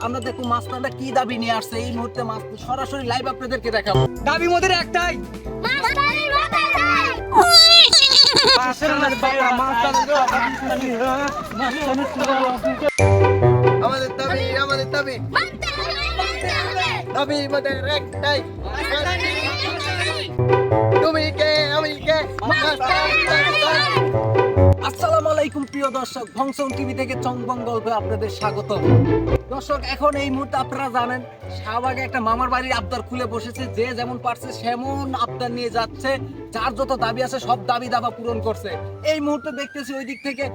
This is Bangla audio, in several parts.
আমরা দেখো মাস্তানরা কি দাবি নিয়ে আসছে এই মুহূর্তে সরাসরি লাইভ আপনাদেরকে দেখাবো। দাবি মোদের একটাই, আমাদের দাবি দাবি আমাদের একটাই, তুমি কে আমি কে। আসসালামু আলাইকুম প্রিয় দর্শক, ভংসং টিভি থেকে চংবং গল্পে আপনাদের স্বাগত। দর্শক, এখন এই মুহূর্তে আপনারা জানেন শাহবাগে একটা মামার বাড়ির আবদার খুলে বসেছে। যে যেমন পারছে সেমন আবদার নিয়ে যাচ্ছে, যার যত দাবি আছে সব দাবি দাবা পূরণ করছে। এই মুহূর্তে দেখতেছি ওই দিক থেকে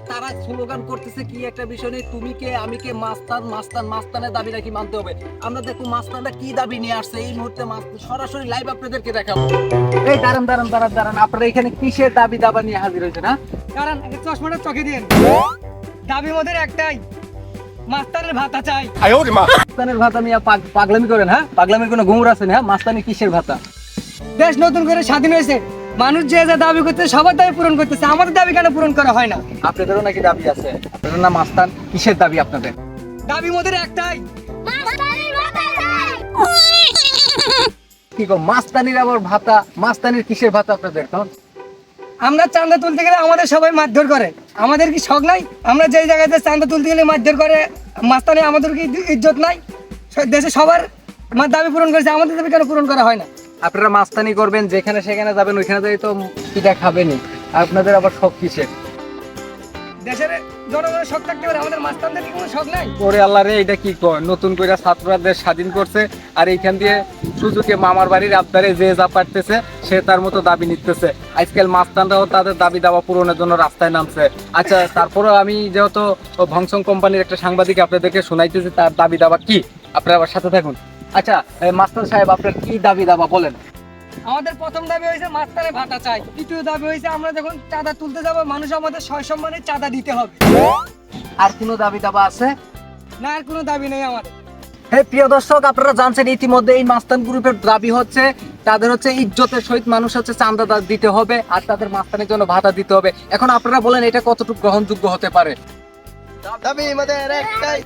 তারা স্লোগান করতেছে কি একটা বিষয় নেই, তুমি কে আমি কে, মাস্তান মাস্তান মাস্তানের দাবি নাকি মানতে হবে। আমরা দেখো মাস্তানরা কি দাবি নিয়ে আসছে এই মুহূর্তে সরাসরি লাইভ আপনাদেরকে দেখাবো। এই দাঁড়ান দাঁড়ান দাঁড়ান দাঁড়ান, আপনারা এখানে কিসের দাবি দাবা নিয়ে হাজির হয়েছে না? কারণ চশমাটা চোখে দিন। দাবি মোদের একটাই, মাস্টারের ভাতা চাই। মাস্তানের ভাতা নিয়ে পাগলামি করেন? হ্যাঁ, পাগলামির কোনো গুমর আছে না? মাস্তানি কিসের ভাতা? দেশ নতুন করে স্বাধীন হয়েছে, মানুষ যে যা দাবি করতেছে সবার দাবি পূরণ করতেছে, আমাদের দাবি কেন পূরণ করা হয় না? আপনাদেরও নাকি দাবি আছে? আপনাদের না মাস্তান, কিসের দাবি আপনাদের? দাবি মোদের একটাই, কি গো, মাস্তানির আবার ভাতা? মাস্তানির কিসের ভাতা আপনাদের? আমরা চাঁদা তুলতে গেলে আমাদের সবাই মারধর করে, আমাদের কি শখ নাই? আমরা যেই জায়গাতে চাঁদা তুলতে গেলে মারধর করে, মাস্তানি আমাদের কি ইজ্জত নাই? দেশে সবার দাবি পূরণ করেছে, আমাদের দাবি কেন পূরণ করা হয় না? আপনারা মাস্তানি করবেন, যেখানে সেখানে যাবেন, ওইখানে যাই তো পিঠা খাবেনই। আপনাদের আবার শখ কিসের? দেশের জনগণের শখ থাকতে পারে, আমাদের মাস্তানদের কি কোনো শখ নাই? ওরে আল্লাহ রে, এটা কি কয়? নতুন করে ছাত্ররা দেশ স্বাধীন করছে, আর এইখান দিয়ে সুযোগে মামার বাড়ির আবদারে যে যা পারতেছে সে তার মতো দাবি নিতেছে। আজকাল মাস্তানরাও তাদের দাবি দাবা পূরণের জন্য রাস্তায় নামছে। আচ্ছা, তারপরে আমি যেহেতু ভংসং কোম্পানির একটা সাংবাদিক আপনাদেরকে শোনাইতেছি তার দাবি দাবা কি, আপনারা আমার সাথে থাকুন। আচ্ছা মাস্টার সাহেব, আপনার কি দাবি দাবা বলেন? আমাদের প্রথম দাবি হয়েছে মাস্টারের ভাতা চাই। দ্বিতীয় দাবি হয়েছে আমরা যখন চাঁদা তুলতে যাব মানুষ আমাদের সয় সম্মানে চাঁদা দিতে হবে। আর কোনো দাবি দাবা আছে? না, আর কোনো দাবি নেই আমাদের। হ্যাঁ প্রিয় দর্শক, আপনারা জানছেন ইতিমধ্যে এই মাস্তান গ্রুপের দাবি হচ্ছে তাদের হচ্ছে ইজ্জতের সহিত মানুষ হচ্ছে চাঁদা দিতে হবে, আর তাদের মাস্তানের জন্য ভাতা দিতে হবে। এখন আপনারা বলেন এটা কতটুকু গ্রহণযোগ্য হতে পারে? দাবি আমাদের একটাই,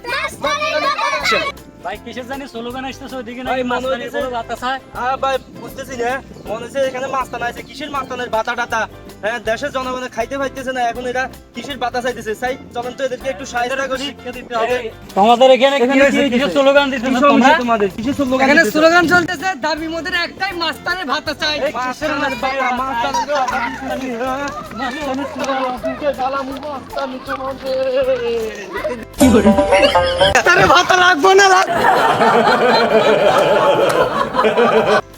ভাই কিসের জানি স্লোগান আসতেছে ওইদিকে নাকি মাস্তানি কোনো ভাতা চায়। ভাই বুঝতেছি না, মনে হচ্ছে এখানে মাস্তান আছে। কিসের মাস্তানের ভাতা টাতা? হ্যাঁ, দেশের জনগণের খাইতে পাইতেছে না, এখন এরা কিসের ভাতা চাইতেছে? চলেন তো এদেরকে একটু সাহায্য করি। তোমাদের এখানে কিসের স্লোগান দিচ্ছ তোমরা? তোমাদের কিসের স্লোগান? এখানে স্লোগান চলতেছে দাবি মোদের একটাই, মাস্টারের ভাতা চাই। ভাতা লাগবো না।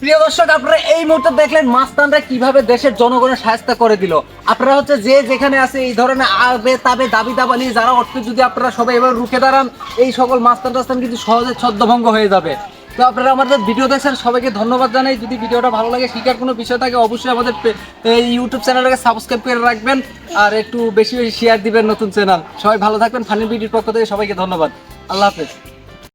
প্রিয় দর্শক, আপনারা এই মুহূর্তে দেখলেন মাস্তানরা কিভাবে দেশের জনগণের সাহায্য করে দিল। আপনারা হচ্ছে যে যেখানে আছে এই ধরনের আবে তাবে দাবি দাবা নিয়ে যারা অর্থ, যদি আপনারা সবাই এবার রুখে দাঁড়ান, এই সকল মাস্তান টাস্তান কিন্তু সহজে ছদ্মভঙ্গ হয়ে যাবে। তো আপনারা আমাদের ভিডিও দেখছেন, সবাইকে ধন্যবাদ জানাই। যদি ভিডিওটা ভালো লাগে, শিখার কোনো বিষয় থাকে, অবশ্যই আমাদের ইউটিউব চ্যানেলটাকে সাবস্ক্রাইব করে রাখবেন, আর একটু বেশি বেশি শেয়ার দিবেন নতুন চ্যানেল। সবাই ভালো থাকবেন। ফানি ভিডিওর পক্ষ থেকে সবাইকে ধন্যবাদ। আল্লাহ হাফেজ।